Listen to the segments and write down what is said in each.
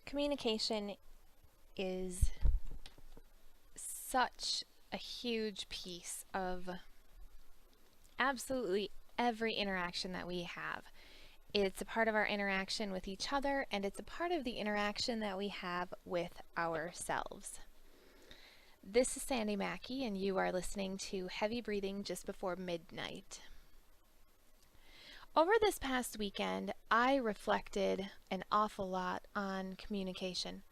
Communication is such a huge piece of absolutely every interaction that we have. It's a part of our interaction with each other, and it's a part of the interaction that we have with ourselves. This is Sandi Maki, and you are listening to Heavy Breathing Just Before Midnight. Over this past weekend, I reflected an awful lot on communication.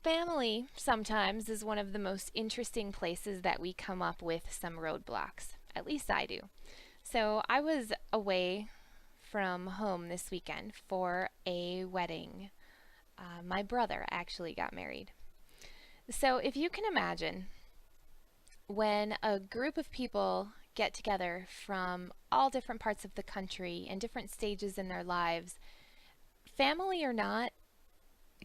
Family sometimes is one of the most interesting places that we come up with some roadblocks. At least I do. So I was away from home this weekend for a wedding. My brother actually got married. So if you can imagine, when a group of people get together from all different parts of the country and different stages in their lives, family or not,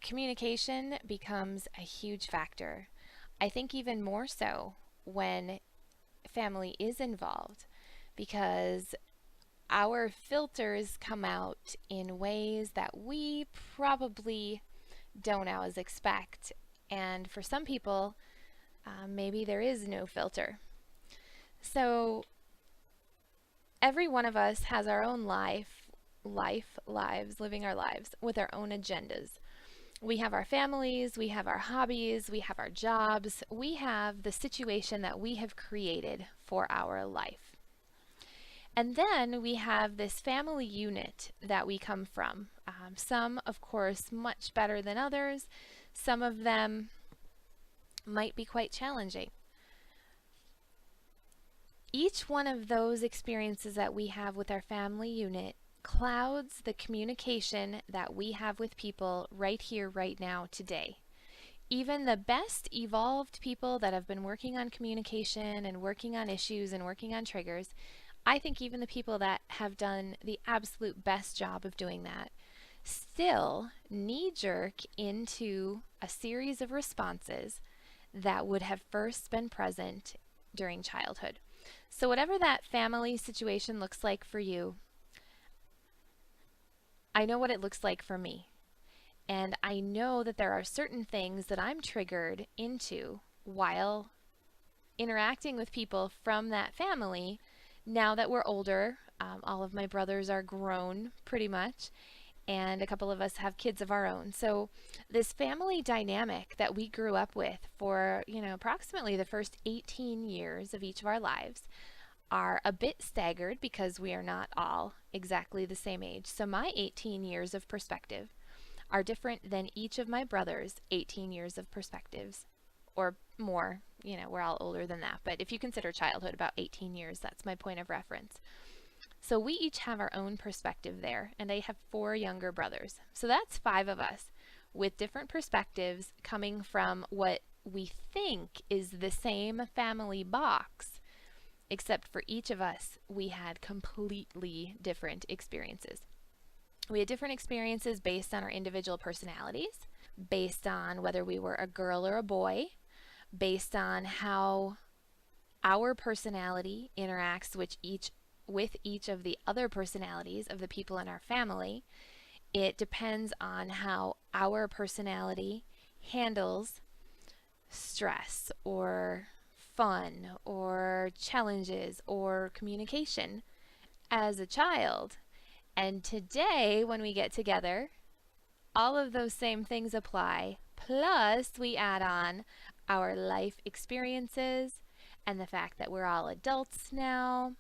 communication becomes a huge factor. I think even more so when family is involved, because our filters come out in ways that we probably don't always expect. And for some people, maybe there is no filter. So every one of us has our own lives, living our lives with our own agendas. We have our families, we have our hobbies, we have our jobs, we have the situation that we have created for our life. And then we have this family unit that we come from. Some, of course, much better than others. Some of them might be quite challenging. Each one of those experiences that we have with our family unit clouds the communication that we have with people right here, right now, today. Even the best evolved people that have been working on communication and working on issues and working on triggers, I think even the people that have done the absolute best job of doing that still knee-jerk into a series of responses that would have first been present during childhood. So whatever that family situation looks like for you, I know what it looks like for me. And I know that there are certain things that I'm triggered into while interacting with people from that family. Now that we're older, all of my brothers are grown pretty much, and a couple of us have kids of our own. So this family dynamic that we grew up with for, approximately the first 18 years of each of our lives are a bit staggered because we are not all exactly the same age. So my 18 years of perspective are different than each of my brothers' 18 years of perspectives, or more. We're all older than that, but if you consider childhood about 18 years, that's my point of reference. So we each have our own perspective there, and I have 4 younger brothers. So that's 5 of us with different perspectives coming from what we think is the same family box, except for each of us, we had completely different experiences. We had different experiences based on our individual personalities, based on whether we were a girl or a boy, based on how our personality interacts with each of the other personalities of the people in our family. It depends on how our personality handles stress or fun or challenges or communication as a child. And today, when we get together, all of those same things apply. Plus, we add on our life experiences and the fact that we're all adults now.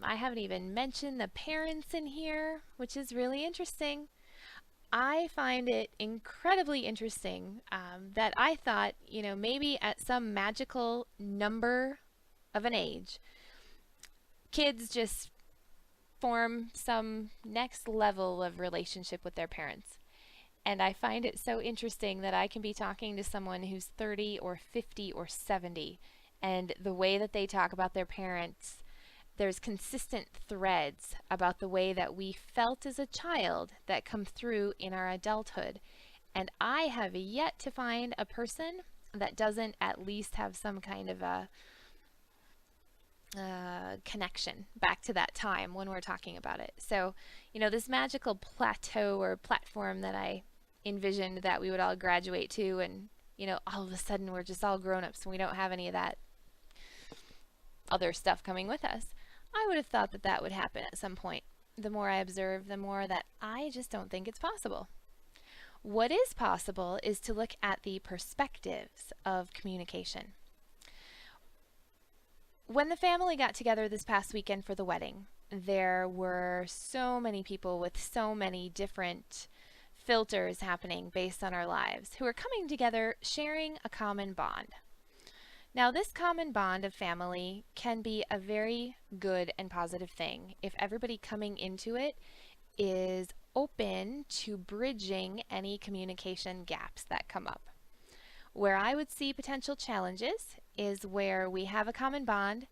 I haven't even mentioned the parents in here, which is really interesting. I find it incredibly interesting that I thought, maybe at some magical number of an age, kids just form some next level of relationship with their parents. And I find it so interesting that I can be talking to someone who's 30 or 50 or 70, and the way that they talk about their parents, there's consistent threads about the way that we felt as a child that come through in our adulthood. And I have yet to find a person that doesn't at least have some kind of a connection back to that time when we're talking about it. So, this magical plateau or platform that I envisioned that we would all graduate to, and, all of a sudden we're just all grown ups and we don't have any of that other stuff coming with us. I would have thought that that would happen at some point. The more I observe, the more that I just don't think it's possible. What is possible is to look at the perspectives of communication. When the family got together this past weekend for the wedding, there were so many people with so many different filters happening based on our lives who are coming together sharing a common bond. Now, this common bond of family can be a very good and positive thing if everybody coming into it is open to bridging any communication gaps that come up. Where I would see potential challenges is where we have a common bond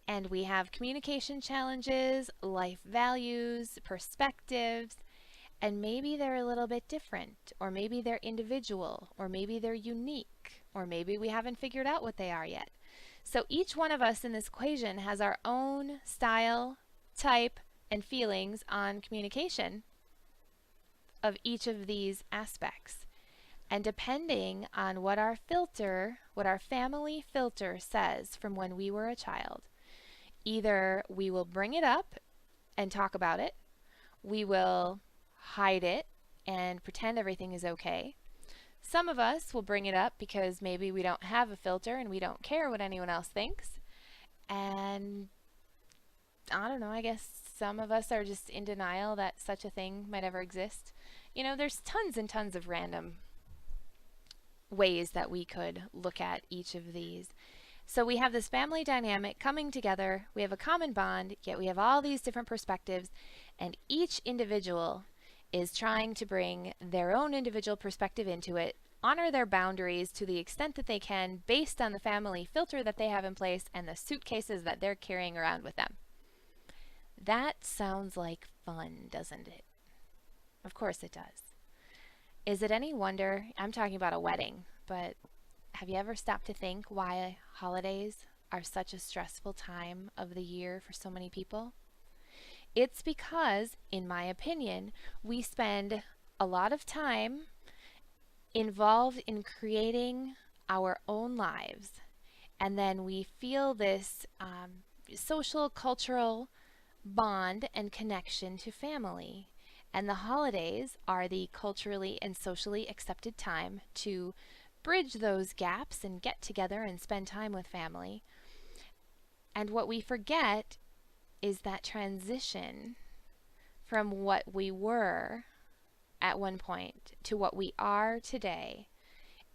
and we have communication challenges, life values, perspectives, and maybe they're a little bit different, or maybe they're individual, or maybe they're unique, or maybe we haven't figured out what they are yet. So each one of us in this equation has our own style, type, and feelings on communication of each of these aspects. And depending on what our family filter says from when we were a child, either we will bring it up and talk about it, we will hide it and pretend everything is okay. Some of us will bring it up because maybe we don't have a filter and we don't care what anyone else thinks. And I don't know, I guess some of us are just in denial that such a thing might ever exist. There's tons and tons of random ways that we could look at each of these. So we have this family dynamic coming together, we have a common bond, yet we have all these different perspectives, and each individual is trying to bring their own individual perspective into it, honor their boundaries to the extent that they can based on the family filter that they have in place and the suitcases that they're carrying around with them. That sounds like fun, doesn't it? Of course it does. Is it any wonder, I'm talking about a wedding, but have you ever stopped to think why holidays are such a stressful time of the year for so many people? It's because, in my opinion, we spend a lot of time involved in creating our own lives, and then we feel this social, cultural bond and connection to family. And the holidays are the culturally and socially accepted time to bridge those gaps and get together and spend time with family. And what we forget is that transition from what we were at one point to what we are today,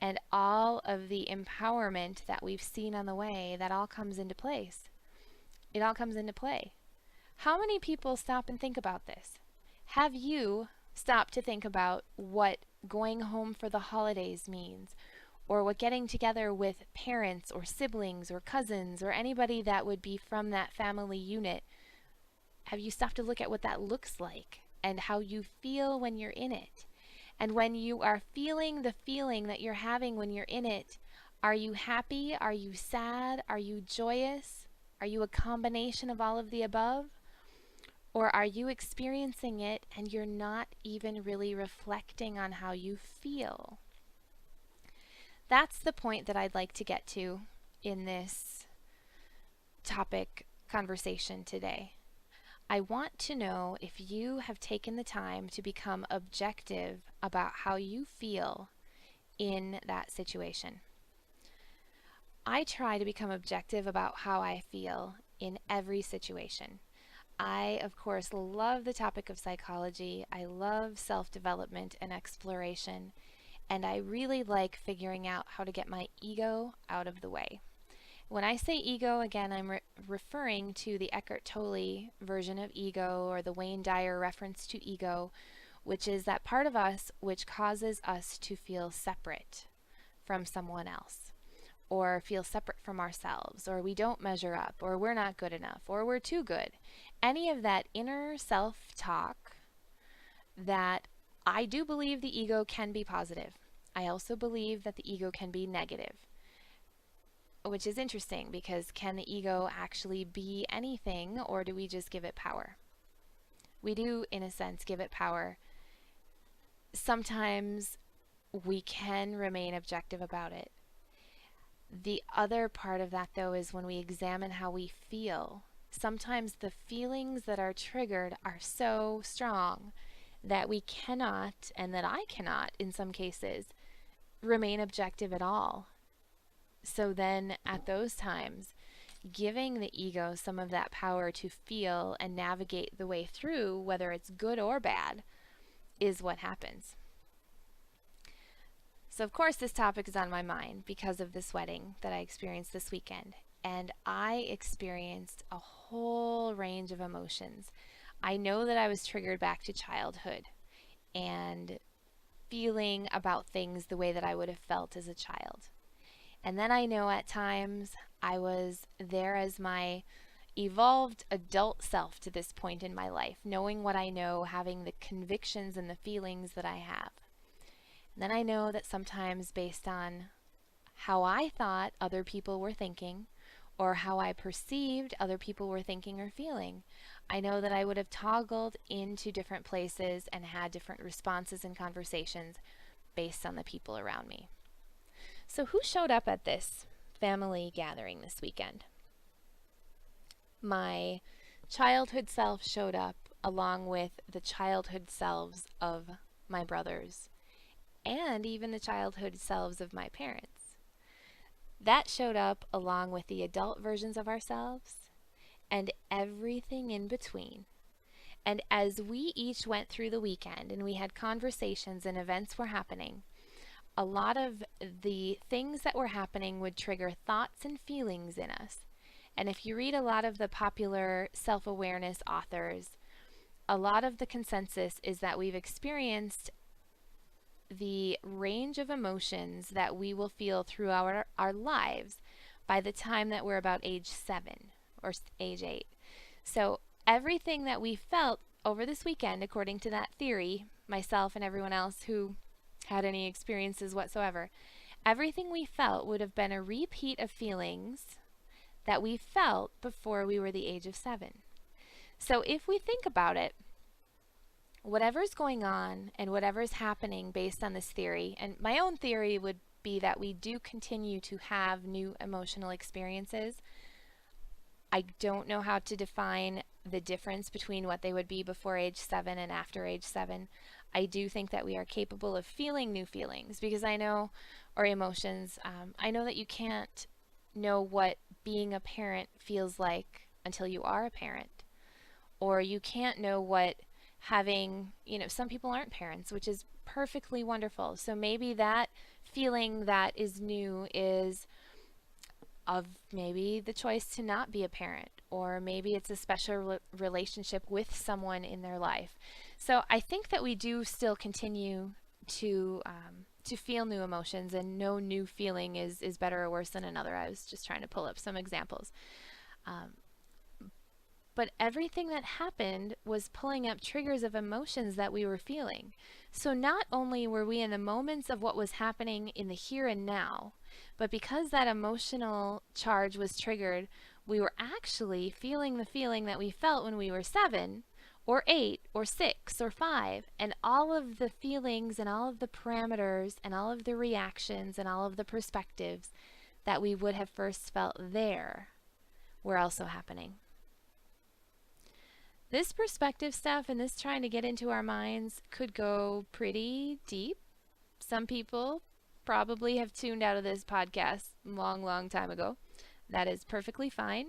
and all of the empowerment that we've seen on the way, that all comes into place. It all comes into play. How many people stop and think about this? Have you stopped to think about what going home for the holidays means, or what getting together with parents or siblings or cousins or anybody that would be from that family unit? Have you stopped to look at what that looks like and how you feel when you're in it? And when you are feeling the feeling that you're having when you're in it, are you happy? Are you sad? Are you joyous? Are you a combination of all of the above? Or are you experiencing it and you're not even really reflecting on how you feel? That's the point that I'd like to get to in this topic conversation today. I want to know if you have taken the time to become objective about how you feel in that situation. I try to become objective about how I feel in every situation. I, of course, love the topic of psychology. I love self-development and exploration, and I really like figuring out how to get my ego out of the way. When I say ego, again, I'm referring to the Eckhart Tolle version of ego, or the Wayne Dyer reference to ego, which is that part of us which causes us to feel separate from someone else, or feel separate from ourselves, or we don't measure up, or we're not good enough, or we're too good. Any of that inner self-talk, that I do believe the ego can be positive. I also believe that the ego can be negative. which is interesting because can the ego actually be anything, or do we just give it power? We do, in a sense, give it power. Sometimes we can remain objective about it. The other part of that, though, is when we examine how we feel. Sometimes the feelings that are triggered are so strong that we cannot, and that I cannot in some cases, remain objective at all. So then at those times, giving the ego some of that power to feel and navigate the way through, whether it's good or bad, is what happens. So of course this topic is on my mind because of this wedding that I experienced this weekend. And I experienced a whole range of emotions. I know that I was triggered back to childhood and feeling about things the way that I would have felt as a child. And then I know at times I was there as my evolved adult self to this point in my life, knowing what I know, having the convictions and the feelings that I have. And then I know that sometimes based on how I thought other people were thinking, or how I perceived other people were thinking or feeling, I know that I would have toggled into different places and had different responses and conversations based on the people around me. So who showed up at this family gathering this weekend? My childhood self showed up along with the childhood selves of my brothers and even the childhood selves of my parents. That showed up along with the adult versions of ourselves and everything in between. And as we each went through the weekend and we had conversations and events were happening, a lot of the things that were happening would trigger thoughts and feelings in us. And if you read a lot of the popular self-awareness authors, a lot of the consensus is that we've experienced the range of emotions that we will feel throughout our lives by the time that we're about age 7 or age 8. So everything that we felt over this weekend, according to that theory, myself and everyone else who had any experiences whatsoever, everything we felt would have been a repeat of feelings that we felt before we were the age of 7. So if we think about it, whatever's going on and whatever's happening based on this theory, and my own theory would be that we do continue to have new emotional experiences. I don't know how to define the difference between what they would be before age 7 and after age 7. I do think that we are capable of feeling new feelings because I know, or emotions, I know that you can't know what being a parent feels like until you are a parent. Or you can't know what having, some people aren't parents, which is perfectly wonderful. So maybe that feeling that is new is of maybe the choice to not be a parent, or maybe it's a special relationship with someone in their life. So I think that we do still continue to feel new emotions, and no new feeling is better or worse than another. I was just trying to pull up some examples. But everything that happened was pulling up triggers of emotions that we were feeling. So not only were we in the moments of what was happening in the here and now, but because that emotional charge was triggered, we were actually feeling the feeling that we felt when we were 7 or 8 or 6 or 5, and all of the feelings and all of the parameters and all of the reactions and all of the perspectives that we would have first felt there were also happening. This perspective stuff and this trying to get into our minds could go pretty deep. Some people probably have tuned out of this podcast long time ago. That is perfectly fine.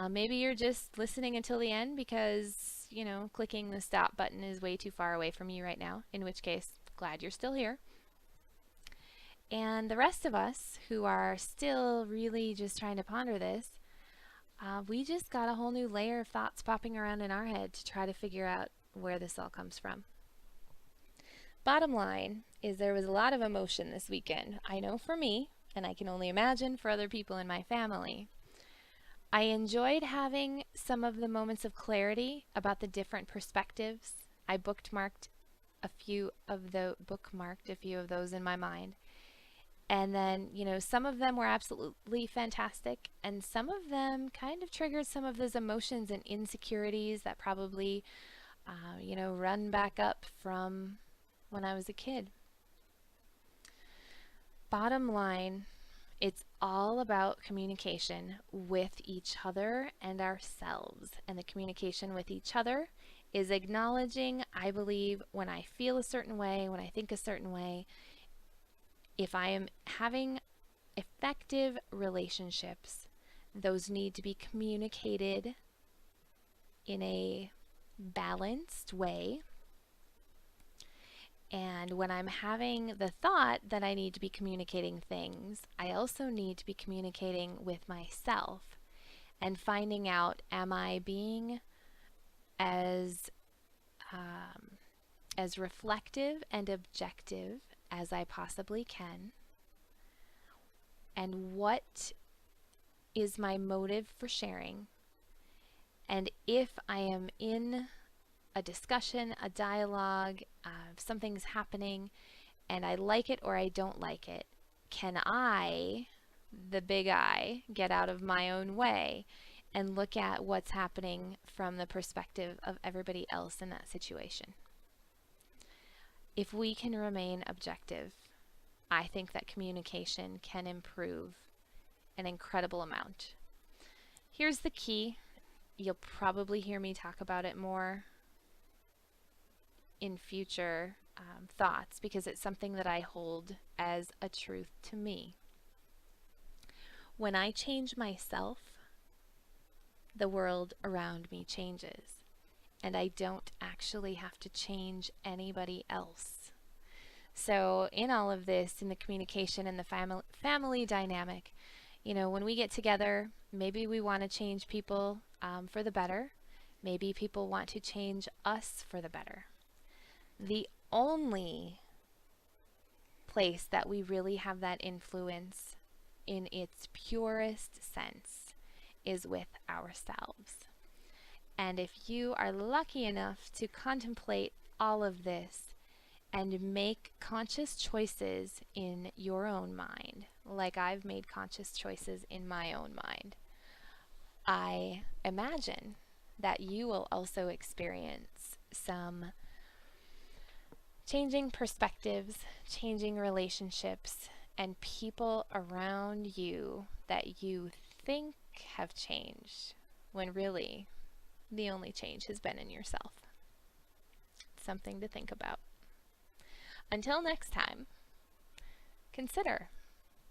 Maybe you're just listening until the end because, clicking the stop button is way too far away from you right now, in which case, glad you're still here. And the rest of us who are still really just trying to ponder this, we just got a whole new layer of thoughts popping around in our head to try to figure out where this all comes from. Bottom line is there was a lot of emotion this weekend. I know for me, and I can only imagine for other people in my family. I enjoyed having some of the moments of clarity about the different perspectives. I bookmarked a few of those in my mind. And then, some of them were absolutely fantastic, and some of them kind of triggered some of those emotions and insecurities that probably, run back up from when I was a kid. Bottom line, it's all about communication with each other and ourselves. And the communication with each other is acknowledging, I believe, when I feel a certain way, when I think a certain way. If I am having effective relationships, those need to be communicated in a balanced way. And when I'm having the thought that I need to be communicating things, I also need to be communicating with myself and finding out, am I being as reflective and objective as I possibly can? And what is my motive for sharing? And if I am in a discussion, a dialogue, something's happening, and I like it or I don't like it, can I, the big I, get out of my own way and look at what's happening from the perspective of everybody else in that situation? If we can remain objective, I think that communication can improve an incredible amount. Here's the key. You'll probably hear me talk about it more in future thoughts, because it's something that I hold as a truth to me. When I change myself, the world around me changes, and I don't actually have to change anybody else. So in all of this, in the communication and the family dynamic, when we get together, maybe we want to change people for the better. Maybe people want to change us for the better. The only place that we really have that influence in its purest sense is with ourselves. And if you are lucky enough to contemplate all of this and make conscious choices in your own mind, like I've made conscious choices in my own mind, I imagine that you will also experience some changing perspectives, changing relationships, and people around you that you think have changed, when really the only change has been in yourself. Something to think about. Until next time, consider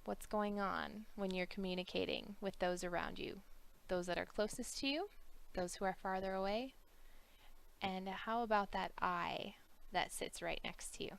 what's going on when you're communicating with those around you, those that are closest to you, those who are farther away, and how about that I that sits right next to you?